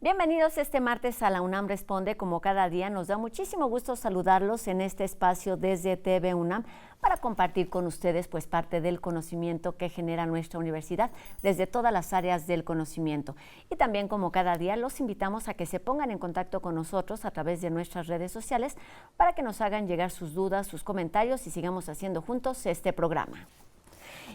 Bienvenidos este martes a la UNAM Responde. Como cada día, nos da muchísimo gusto saludarlos en este espacio desde TV UNAM para compartir con ustedes pues parte del conocimiento que genera nuestra universidad desde todas las áreas del conocimiento. Y también, como cada día, los invitamos a que se pongan en contacto con nosotros a través de nuestras redes sociales para que nos hagan llegar sus dudas, sus comentarios y sigamos haciendo juntos este programa.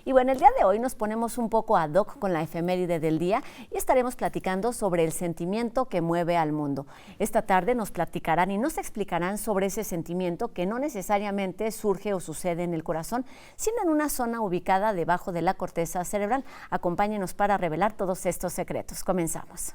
Y bueno, el día de hoy nos ponemos un poco ad hoc con la efeméride del día y estaremos platicando sobre el sentimiento que mueve al mundo. Esta tarde nos platicarán y nos explicarán sobre ese sentimiento que no necesariamente surge o sucede en el corazón, sino en una zona ubicada debajo de la corteza cerebral. Acompáñenos para revelar todos estos secretos. Comenzamos.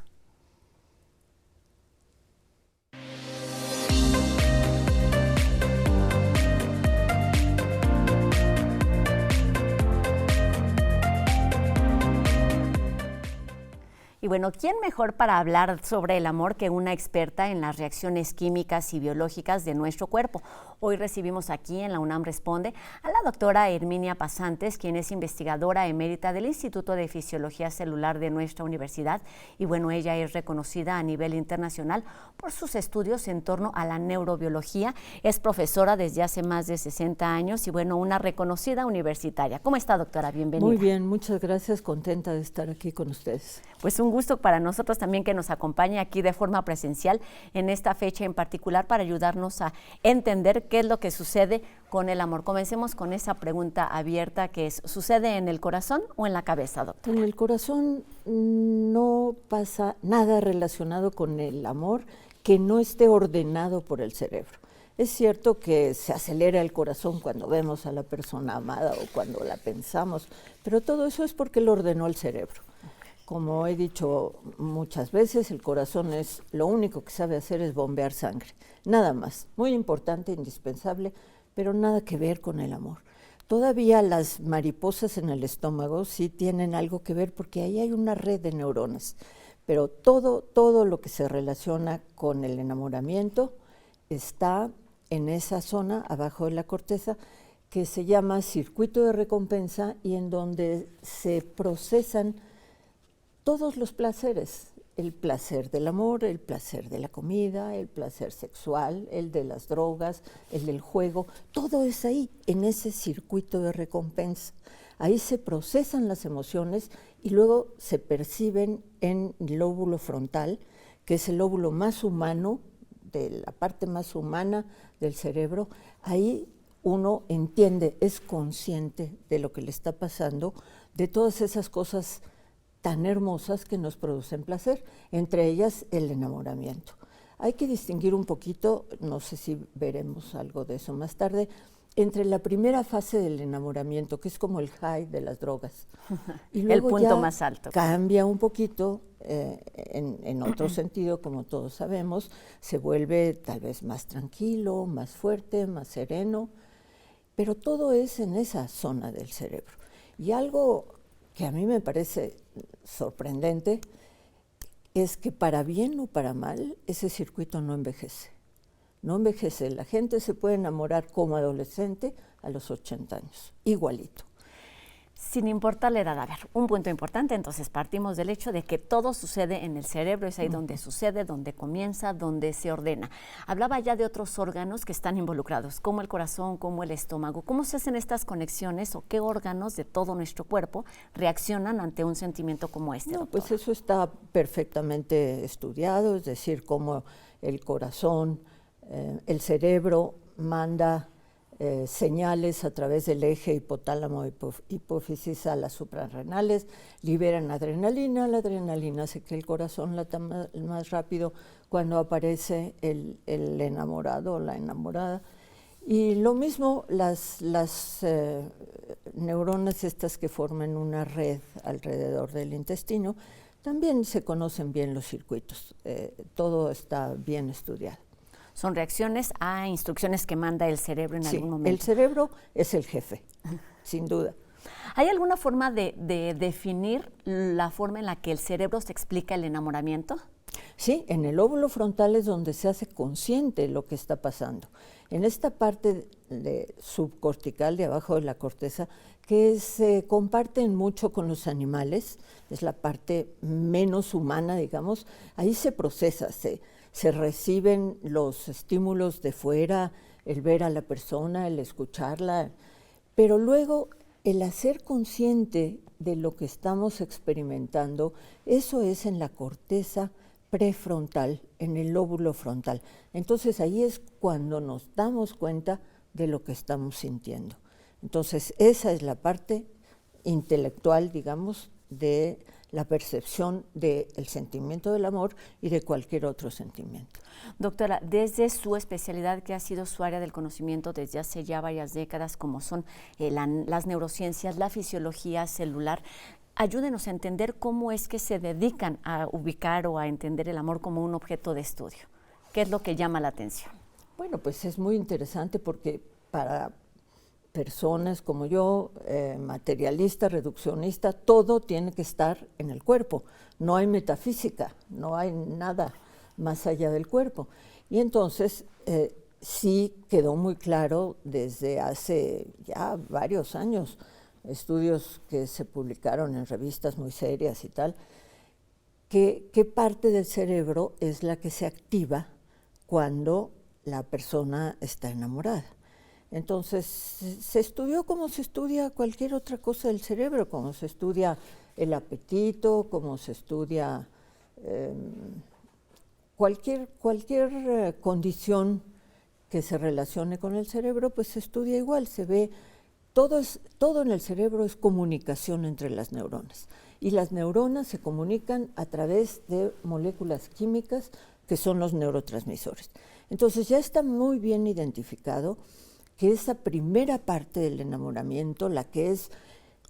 Y bueno, ¿quién mejor para hablar sobre el amor que una experta en las reacciones químicas y biológicas de nuestro cuerpo? Hoy recibimos aquí en la UNAM Responde a la doctora Herminia Pasantes, quien es investigadora emérita del Instituto de Fisiología Celular de nuestra universidad. Y bueno, ella es reconocida a nivel internacional por sus estudios en torno a la neurobiología. Es profesora desde hace más de 60 años y bueno, una reconocida universitaria. ¿Cómo está, doctora? Bienvenida. Muy bien, muchas gracias. Contenta de estar aquí con ustedes. Pues un gusto para nosotros también que nos acompañe aquí de forma presencial en esta fecha en particular para ayudarnos a entender qué es lo que sucede con el amor. Comencemos con esa pregunta abierta que es, ¿sucede en el corazón o en la cabeza, doctora? En el corazón no pasa nada relacionado con el amor que no esté ordenado por el cerebro. Es cierto que se acelera el corazón cuando vemos a la persona amada o cuando la pensamos, pero todo eso es porque lo ordenó el cerebro. Como he dicho muchas veces, el corazón es lo único que sabe hacer es bombear sangre, nada más. Muy importante, indispensable, pero nada que ver con el amor. Todavía las mariposas en el estómago sí tienen algo que ver porque ahí hay una red de neuronas, pero todo lo que se relaciona con el enamoramiento está en esa zona abajo de la corteza que se llama circuito de recompensa y en donde se procesan todos los placeres, el placer del amor, el placer de la comida, el placer sexual, el de las drogas, el del juego, todo es ahí, en ese circuito de recompensa. Ahí se procesan las emociones y luego se perciben en el lóbulo frontal, que es el lóbulo más humano, de la parte más humana del cerebro. Ahí uno entiende, es consciente de lo que le está pasando, de todas esas cosas tan hermosas que nos producen placer, entre ellas el enamoramiento. Hay que distinguir un poquito, no sé si veremos algo de eso más tarde, entre la primera fase del enamoramiento, que es como el high de las drogas, y luego el punto ya más alto. Cambia un poquito en otro sentido, como todos sabemos, se vuelve tal vez más tranquilo, más fuerte, más sereno, pero todo es en esa zona del cerebro. Y algo que a mí me parece sorprendente es que para bien o para mal ese circuito no envejece. No envejece. La gente se puede enamorar como adolescente a los 80 años, igualito. Sin importar la edad. A ver, un punto importante, entonces partimos del hecho de que todo sucede en el cerebro, es ahí donde sucede, donde comienza, donde se ordena. Hablaba ya de otros órganos que están involucrados, como el corazón, como el estómago. ¿Cómo se hacen estas conexiones o qué órganos de todo nuestro cuerpo reaccionan ante un sentimiento como este, No, doctora? pues eso está perfectamente estudiado, es decir, cómo el corazón, el cerebro manda señales a través del eje hipotálamo-hipófisis a las suprarrenales, liberan adrenalina, la adrenalina hace que el corazón lata más rápido cuando aparece el enamorado o la enamorada. Y lo mismo las neuronas estas que forman una red alrededor del intestino, también se conocen bien los circuitos, todo está bien estudiado. Son reacciones a instrucciones que manda el cerebro en algún momento. El cerebro es el jefe, sin duda. ¿Hay alguna forma de definir la forma en la que el cerebro se explica el enamoramiento? Sí, en el lóbulo frontal es donde se hace consciente lo que está pasando. En esta parte subcortical, de abajo de la corteza, que se comparten mucho con los animales, es la parte menos humana, digamos, ahí se procesa, se reciben los estímulos de fuera, el ver a la persona, el escucharla, pero luego el hacer consciente de lo que estamos experimentando, eso es en la corteza prefrontal, en el lóbulo frontal. Entonces ahí es cuando nos damos cuenta de lo que estamos sintiendo. Entonces esa es la parte intelectual, digamos, de la percepción del sentimiento del amor y de cualquier otro sentimiento. Doctora, desde su especialidad, que ha sido su área del conocimiento desde hace ya varias décadas, como son las neurociencias, la fisiología celular, ayúdenos a entender cómo es que se dedican a ubicar o a entender el amor como un objeto de estudio. ¿Qué es lo que llama la atención? Bueno, pues es muy interesante porque para personas como yo, materialista, reduccionista, todo tiene que estar en el cuerpo. No hay metafísica, no hay nada más allá del cuerpo. Y entonces sí quedó muy claro desde hace ya varios años, estudios que se publicaron en revistas muy serias y tal, que qué parte del cerebro es la que se activa cuando la persona está enamorada. Entonces, se estudió como se estudia cualquier otra cosa del cerebro, como se estudia el apetito, como se estudia cualquier condición que se relacione con el cerebro, pues se estudia igual, se ve, todo en el cerebro es comunicación entre las neuronas. Y las neuronas se comunican a través de moléculas químicas que son los neurotransmisores. Entonces ya está muy bien identificado que esa primera parte del enamoramiento, la que es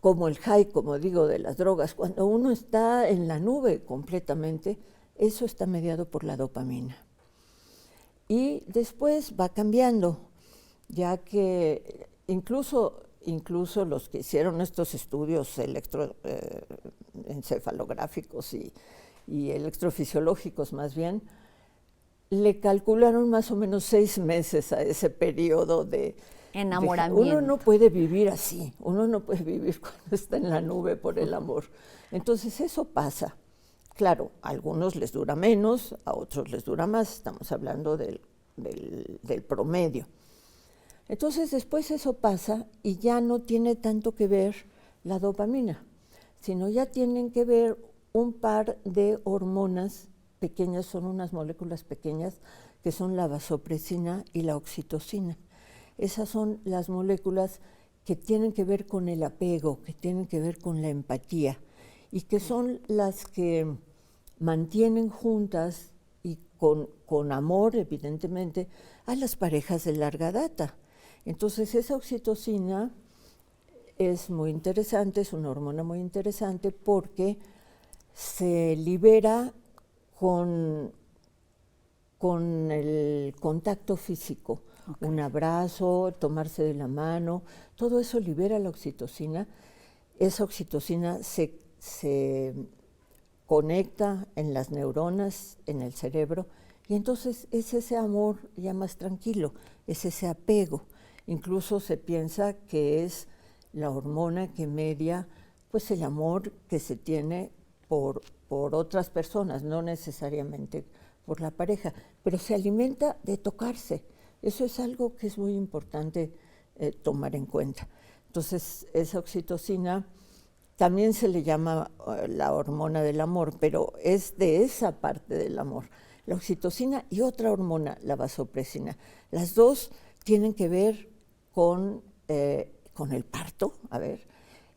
como el high, como digo, de las drogas, cuando uno está en la nube completamente, eso está mediado por la dopamina. Y después va cambiando, ya que incluso los que hicieron estos estudios encefalográficos y electrofisiológicos más bien, le calcularon más o menos 6 meses a ese periodo de enamoramiento. Uno no puede vivir así, uno no puede vivir cuando está en la nube por el amor. Entonces eso pasa. Claro, a algunos les dura menos, a otros les dura más, estamos hablando del promedio. Entonces después eso pasa y ya no tiene tanto que ver la dopamina, sino ya tienen que ver un par de hormonas pequeñas, son unas moléculas pequeñas que son la vasopresina y la oxitocina. Esas son las moléculas que tienen que ver con el apego, que tienen que ver con la empatía y que son las que mantienen juntas y con amor, evidentemente, a las parejas de larga data. Entonces esa oxitocina es muy interesante, es una hormona muy interesante porque se libera con el contacto físico, okay. Un abrazo, tomarse de la mano, todo eso libera la oxitocina. Esa oxitocina se conecta en las neuronas, en el cerebro, y entonces es ese amor ya más tranquilo, es ese apego. Incluso se piensa que es la hormona que media pues el amor que se tiene por otras personas, no necesariamente por la pareja, pero se alimenta de tocarse. Eso es algo que es muy importante tomar en cuenta. Entonces, esa oxitocina también se le llama la hormona del amor, pero es de esa parte del amor. La oxitocina y otra hormona, la vasopresina. Las dos tienen que ver con el parto,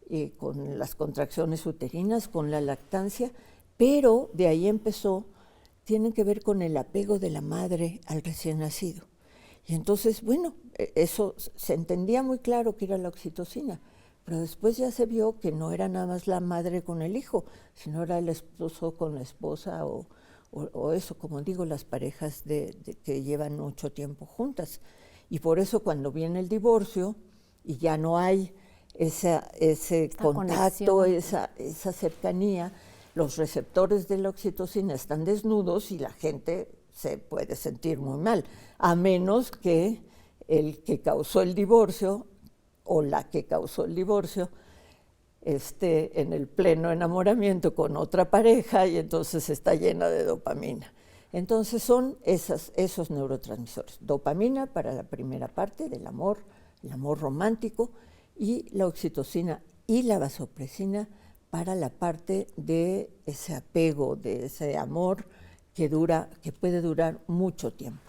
y con las contracciones uterinas, con la lactancia, pero de ahí empezó, tienen que ver con el apego de la madre al recién nacido. Y entonces, bueno, eso se entendía muy claro que era la oxitocina, pero después ya se vio que no era nada más la madre con el hijo, sino era el esposo con la esposa o eso, como digo, las parejas que llevan mucho tiempo juntas. Y por eso cuando viene el divorcio y ya no hay ese contacto, esa cercanía, los receptores de la oxitocina están desnudos y la gente se puede sentir muy mal, a menos que el que causó el divorcio o la que causó el divorcio esté en el pleno enamoramiento con otra pareja y entonces está llena de dopamina. Entonces son esos neurotransmisores. Dopamina para la primera parte del amor, el amor romántico, y la oxitocina y la vasopresina para la parte de ese apego, de ese amor que puede durar mucho tiempo.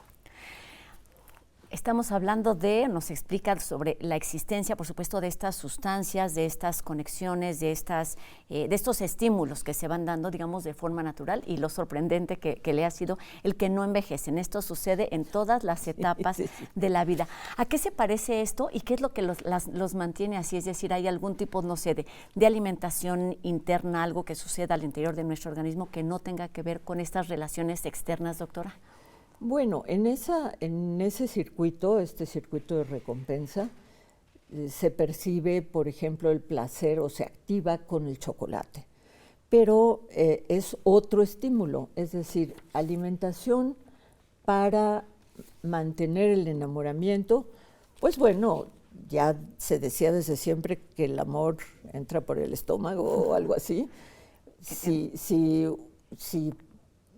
Estamos hablando nos explica sobre la existencia, por supuesto, de estas sustancias, de estas conexiones, de estos estímulos que se van dando, digamos, de forma natural, y lo sorprendente que le ha sido el que no envejecen. Esto sucede en todas las etapas de la vida. ¿A qué se parece esto y qué es lo que los mantiene así? Es decir, ¿hay algún tipo, no sé, de alimentación interna, algo que suceda al interior de nuestro organismo que no tenga que ver con estas relaciones externas, doctora? Bueno, en ese circuito, este circuito de recompensa, se percibe, por ejemplo, el placer o se activa con el chocolate. Pero es otro estímulo, es decir, alimentación para mantener el enamoramiento. Pues bueno, ya se decía desde siempre que el amor entra por el estómago o algo así. Si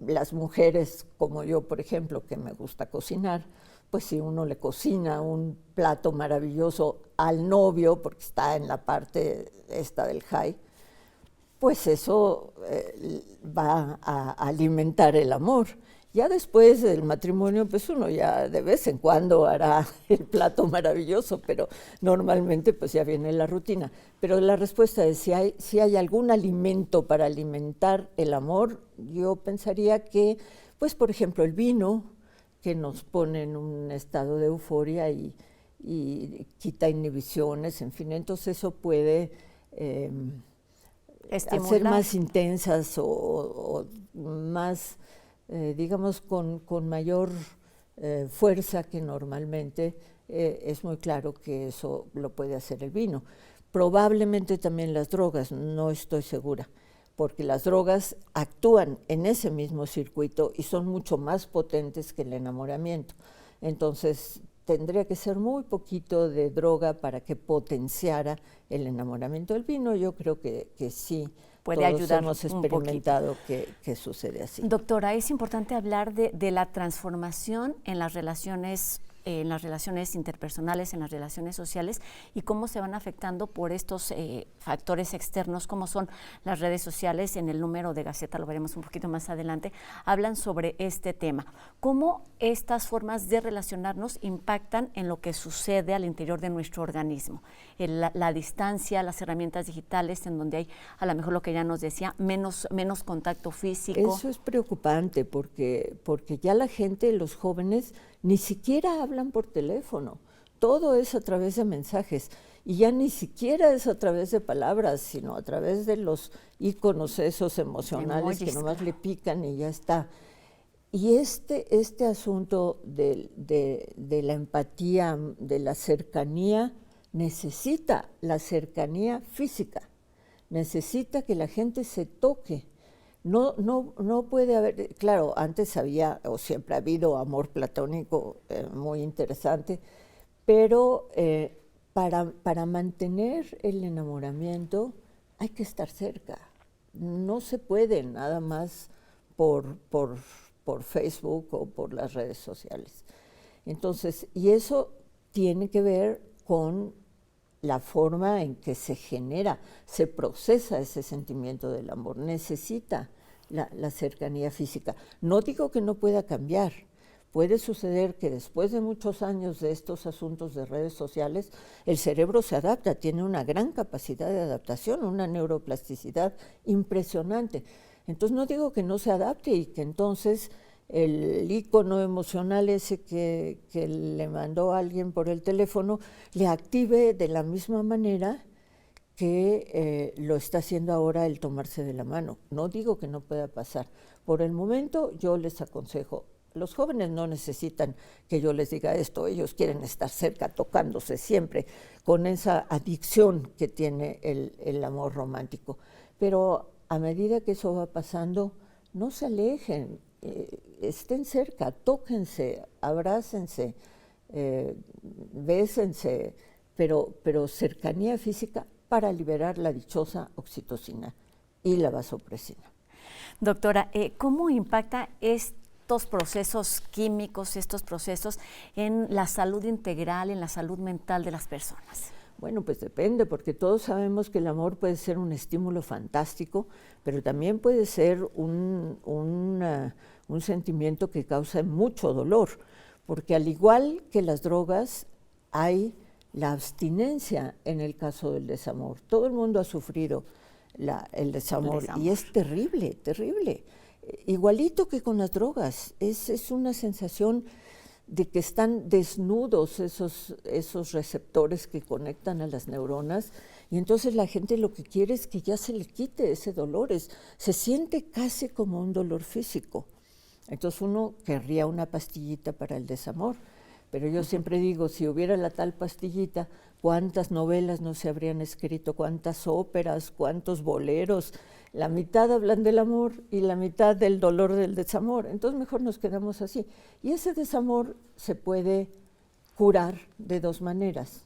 las mujeres como yo, por ejemplo, que me gusta cocinar, pues si uno le cocina un plato maravilloso al novio, porque está en la parte esta del high, pues eso va a alimentar el amor. Ya después del matrimonio, pues uno ya de vez en cuando hará el plato maravilloso, pero normalmente pues ya viene la rutina. Pero la respuesta es si hay algún alimento para alimentar el amor, yo pensaría que, pues por ejemplo, el vino, que nos pone en un estado de euforia y quita inhibiciones, en fin, entonces eso puede hacer más intensas o más, digamos, con mayor fuerza que normalmente. Es muy claro que eso lo puede hacer el vino. Probablemente también las drogas, no estoy segura, porque las drogas actúan en ese mismo circuito y son mucho más potentes que el enamoramiento. Entonces, tendría que ser muy poquito de droga para que potenciara el enamoramiento. El vino yo creo que sí. Puede ayudar. Hemos experimentado que sucede así. Doctora, es importante hablar de la transformación en las relaciones interpersonales, en las relaciones sociales, y cómo se van afectando por estos factores externos, como son las redes sociales. En el número de Gaceta, lo veremos un poquito más adelante, hablan sobre este tema. Cómo estas formas de relacionarnos impactan en lo que sucede al interior de nuestro organismo. La distancia, las herramientas digitales, en donde hay, a lo mejor lo que ya nos decía, menos contacto físico. Eso es preocupante porque ya la gente, los jóvenes, ni siquiera hablan por teléfono, todo es a través de mensajes y ya ni siquiera es a través de palabras, sino a través de los íconos esos emocionales, emojis, que nomás le pican y ya está. Y este asunto de la empatía, de la cercanía, necesita la cercanía física, necesita que la gente se toque. No puede haber, claro, antes había o siempre ha habido amor platónico muy interesante, pero para mantener el enamoramiento hay que estar cerca. No se puede nada más por Facebook o por las redes sociales. Entonces, y eso tiene que ver con la forma en que se genera, se procesa ese sentimiento del amor. Necesita la cercanía física. No digo que no pueda cambiar. Puede suceder que después de muchos años de estos asuntos de redes sociales, el cerebro se adapta, tiene una gran capacidad de adaptación, una neuroplasticidad impresionante. Entonces no digo que no se adapte y que entonces el ícono emocional ese que le mandó a alguien por el teléfono le active de la misma manera que lo está haciendo ahora el tomarse de la mano. No digo que no pueda pasar. Por el momento yo les aconsejo, los jóvenes no necesitan que yo les diga esto, ellos quieren estar cerca, tocándose siempre, con esa adicción que tiene el amor romántico. Pero a medida que eso va pasando, no se alejen, estén cerca, tóquense, abrácense, bésense, pero cercanía física para liberar la dichosa oxitocina y la vasopresina. Doctora, ¿cómo impacta estos procesos químicos, estos procesos en la salud integral, en la salud mental de las personas? Bueno, pues depende, porque todos sabemos que el amor puede ser un estímulo fantástico, pero también puede ser un sentimiento que causa mucho dolor, porque al igual que las drogas, hay la abstinencia en el caso del desamor. Todo el mundo ha sufrido el desamor y es terrible, terrible. Igualito que con las drogas, es una sensación de que están desnudos esos receptores que conectan a las neuronas, y entonces la gente lo que quiere es que ya se le quite ese dolor, se siente casi como un dolor físico. Entonces uno querría una pastillita para el desamor, pero yo siempre digo, si hubiera la tal pastillita, ¿cuántas novelas no se habrían escrito? ¿Cuántas óperas? ¿Cuántos boleros? La mitad hablan del amor y la mitad del dolor del desamor. Entonces mejor nos quedamos así. Y ese desamor se puede curar de dos maneras.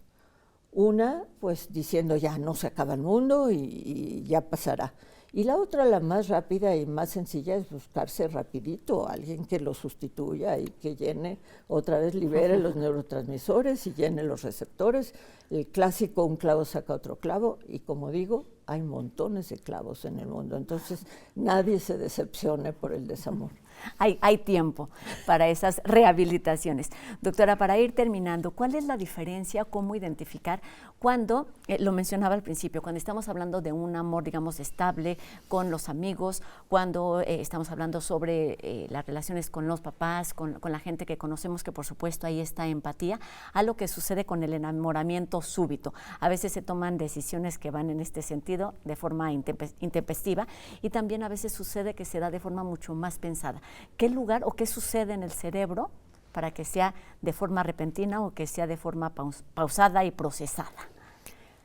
Una, pues diciendo ya no se acaba el mundo y ya pasará. Y la otra, la más rápida y más sencilla, es buscarse rapidito a alguien que lo sustituya y que llene, otra vez libere los neurotransmisores y llene los receptores. El clásico, un clavo saca otro clavo, y como digo, hay montones de clavos en el mundo, entonces nadie se decepcione por el desamor. Hay tiempo para esas rehabilitaciones. Doctora, para ir terminando, ¿cuál es la diferencia, cómo identificar cuando, lo mencionaba al principio, cuando estamos hablando de un amor, digamos, estable con los amigos, cuando estamos hablando sobre las relaciones con los papás, con la gente que conocemos, que por supuesto ahí está empatía, a lo que sucede con el enamoramiento súbito? A veces se toman decisiones que van en este sentido de forma intempestiva, y también a veces sucede que se da de forma mucho más pensada. ¿Qué lugar o qué sucede en el cerebro para que sea de forma repentina o que sea de forma pausada y procesada?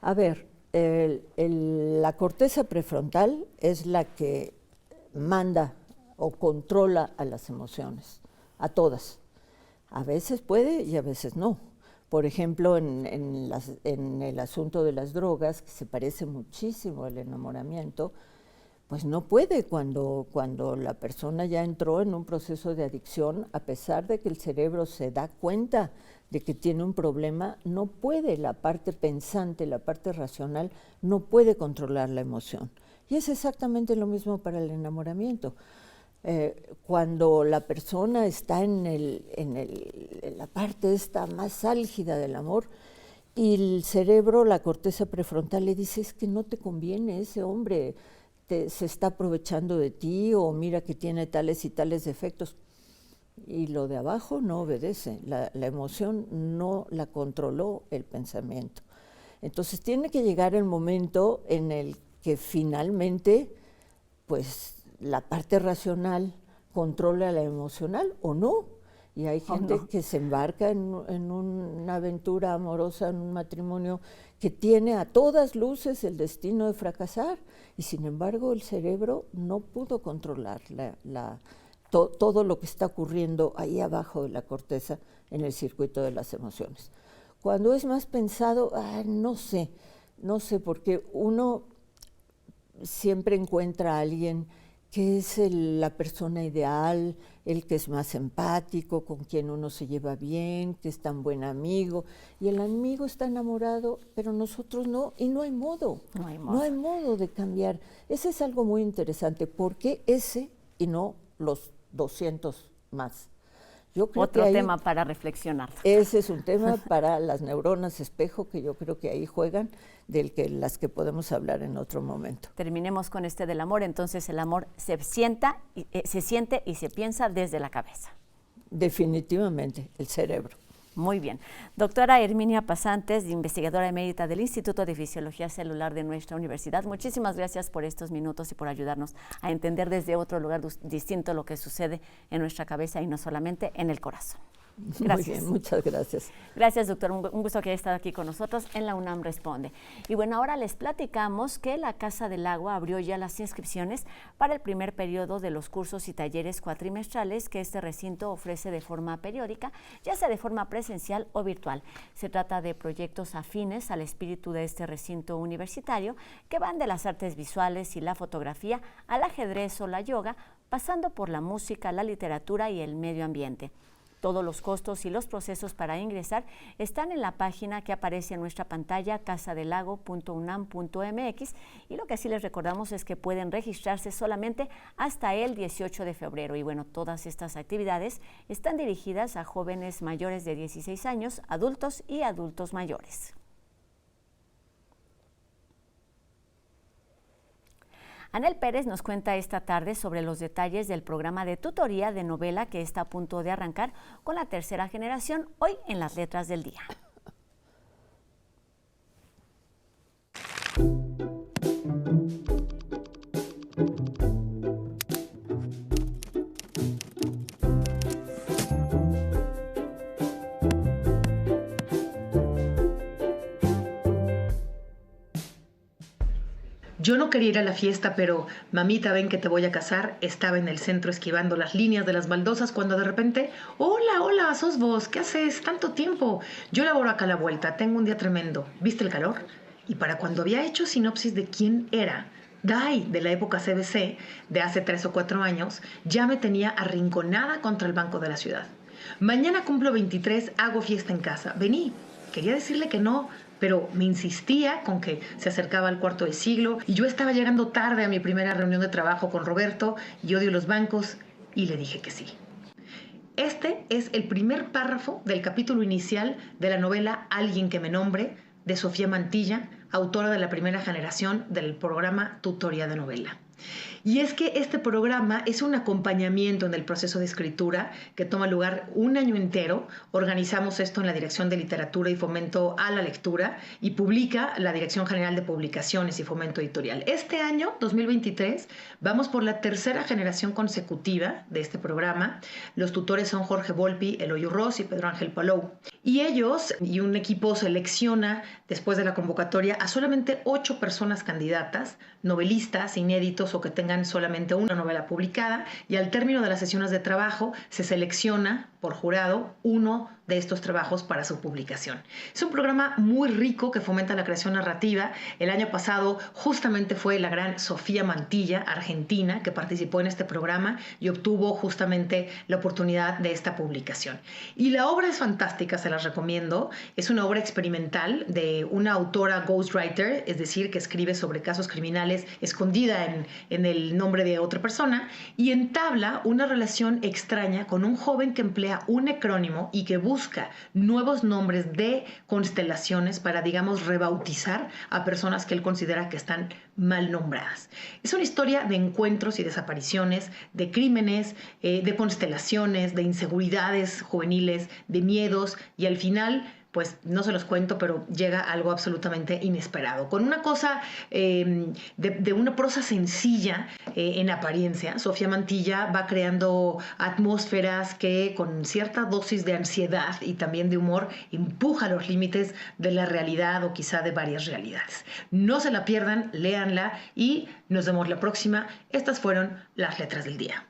A ver, la corteza prefrontal es la que manda o controla a las emociones, a todas. A veces puede y a veces no. Por ejemplo, en el asunto de las drogas, que se parece muchísimo al enamoramiento, pues no puede cuando la persona ya entró en un proceso de adicción, a pesar de que el cerebro se da cuenta de que tiene un problema, no puede, la parte pensante, la parte racional, no puede controlar la emoción. Y es exactamente lo mismo para el enamoramiento. Cuando la persona está en la parte esta más álgida del amor, y el cerebro, la corteza prefrontal, le dice, es que no te conviene ese hombre, se está aprovechando de ti, o mira que tiene tales y tales defectos. Y lo de abajo no obedece, la emoción no la controló el pensamiento. Entonces tiene que llegar el momento en el que finalmente, pues, la parte racional controla la emocional o no. Y hay gente que se embarca en una aventura amorosa, en un matrimonio que tiene a todas luces el destino de fracasar, y sin embargo el cerebro no pudo controlar todo lo que está ocurriendo ahí abajo de la corteza en el circuito de las emociones. Cuando es más pensado, no sé, porque uno siempre encuentra a alguien que es la persona ideal, el que es más empático, con quien uno se lleva bien, que es tan buen amigo, y el amigo está enamorado, pero nosotros no, y no hay modo. No hay modo de cambiar. Ese es algo muy interesante. ¿Por qué ese y no los 200 más? Yo creo Otro tema para reflexionar. Ese es un tema para las neuronas espejo, que yo creo que ahí juegan, las que podemos hablar en otro momento. Terminemos con este del amor. Entonces el amor se siente y se piensa desde la cabeza. Definitivamente, el cerebro. Muy bien. Doctora Herminia Pasantes, investigadora emérita del Instituto de Fisiología Celular de nuestra universidad, muchísimas gracias por estos minutos y por ayudarnos a entender desde otro lugar distinto lo que sucede en nuestra cabeza y no solamente en el corazón. Gracias. Muy bien, muchas gracias. Gracias, doctor. Un gusto que haya estado aquí con nosotros en la UNAM Responde. Y bueno, ahora les platicamos que la Casa del Agua abrió ya las inscripciones para el primer periodo de los cursos y talleres cuatrimestrales que este recinto ofrece de forma periódica, ya sea de forma presencial o virtual. Se trata de proyectos afines al espíritu de este recinto universitario que van de las artes visuales y la fotografía al ajedrez o la yoga, pasando por la música, la literatura y el medio ambiente. Todos los costos y los procesos para ingresar están en la página que aparece en nuestra pantalla, casadelago.unam.mx, y lo que sí les recordamos es que pueden registrarse solamente hasta el 18 de febrero. Y bueno, todas estas actividades están dirigidas a jóvenes mayores de 16 años, adultos y adultos mayores. Anel Pérez nos cuenta esta tarde sobre los detalles del programa de tutoría de novela que está a punto de arrancar con la tercera generación, hoy en las letras del día. Yo no quería ir a la fiesta, pero mamita, ven que te voy a casar, estaba en el centro esquivando las líneas de las baldosas cuando de repente, hola, sos vos, ¿qué haces? Tanto tiempo. Yo laboro acá a la vuelta, tengo un día tremendo. ¿Viste el calor? Y para cuando había hecho sinopsis de quién era, Dai, de la época CBC, de hace 3 o 4 años, ya me tenía arrinconada contra el banco de la ciudad. Mañana cumplo 23, hago fiesta en casa. Vení. Quería decirle que no, pero me insistía con que se acercaba al cuarto de siglo y yo estaba llegando tarde a mi primera reunión de trabajo con Roberto y odio los bancos y le dije que sí. Este es el primer párrafo del capítulo inicial de la novela Alguien que me nombre, de Sofía Mantilla, autora de la primera generación del programa Tutoría de Novela. Y es que este programa es un acompañamiento en el proceso de escritura que toma lugar un año entero. Organizamos esto en la Dirección de Literatura y Fomento a la Lectura y publica la Dirección General de Publicaciones y Fomento Editorial. Este año, 2023, vamos por la tercera generación consecutiva de este programa. Los tutores son Jorge Volpi, Eloy Urroz y Pedro Ángel Palou. Y ellos y un equipo selecciona, después de la convocatoria, a solamente 8 personas candidatas, novelistas, inéditos o que tengan solamente una novela publicada, y al término de las sesiones de trabajo se selecciona por jurado uno de estos trabajos para su publicación. Es un programa muy rico que fomenta la creación narrativa. El año pasado justamente fue la gran Sofía Mantilla, argentina, que participó en este programa y obtuvo justamente la oportunidad de esta publicación. Y la obra es fantástica, se las recomiendo. Es una obra experimental de una autora ghostwriter, es decir, que escribe sobre casos criminales escondida en el nombre de otra persona, y entabla una relación extraña con un joven que emplea un necrónimo y que busca nuevos nombres de constelaciones para, digamos, rebautizar a personas que él considera que están mal nombradas. Es una historia de encuentros y desapariciones, de crímenes, de constelaciones, de inseguridades juveniles, de miedos, y al final, pues no se los cuento, pero llega algo absolutamente inesperado. Con una cosa de una prosa sencilla en apariencia, Sofía Mantilla va creando atmósferas que con cierta dosis de ansiedad y también de humor empuja los límites de la realidad o quizá de varias realidades. No se la pierdan, léanla y nos vemos la próxima. Estas fueron las letras del día.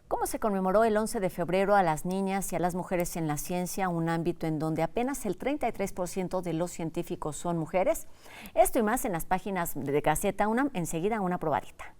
¿Cómo se conmemoró el 11 de febrero a las niñas y a las mujeres en la ciencia, un ámbito en donde apenas el 33% de los científicos son mujeres? Esto y más en las páginas de Gaceta UNAM, enseguida una probadita.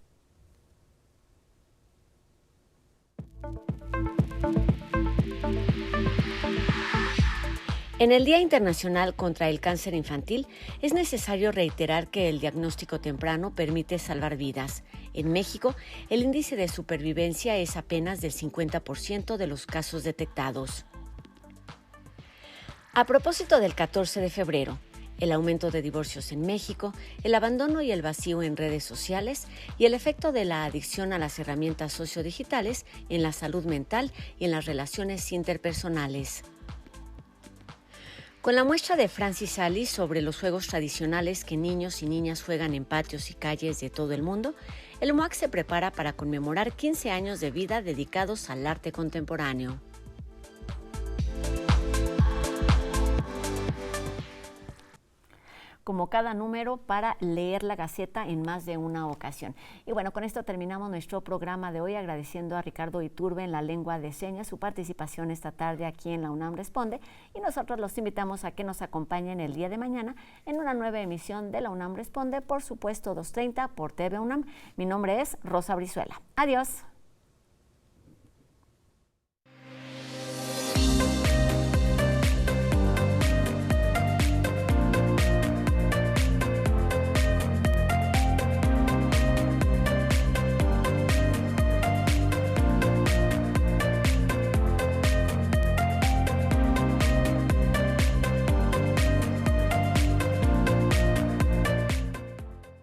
En el Día Internacional contra el Cáncer Infantil, es necesario reiterar que el diagnóstico temprano permite salvar vidas. En México, el índice de supervivencia es apenas del 50% de los casos detectados. A propósito del 14 de febrero, el aumento de divorcios en México, el abandono y el vacío en redes sociales y el efecto de la adicción a las herramientas sociodigitales en la salud mental y en las relaciones interpersonales. Con la muestra de Francis Alice sobre los juegos tradicionales que niños y niñas juegan en patios y calles de todo el mundo, el MUAC se prepara para conmemorar 15 años de vida dedicados al arte contemporáneo. Como cada número, para leer la Gaceta en más de una ocasión. Y bueno, con esto terminamos nuestro programa de hoy, agradeciendo a Ricardo Iturbe en la lengua de señas su participación esta tarde aquí en La UNAM Responde, y nosotros los invitamos a que nos acompañen el día de mañana en una nueva emisión de La UNAM Responde, por supuesto 2:30 por TV UNAM. Mi nombre es Rosa Brizuela. Adiós.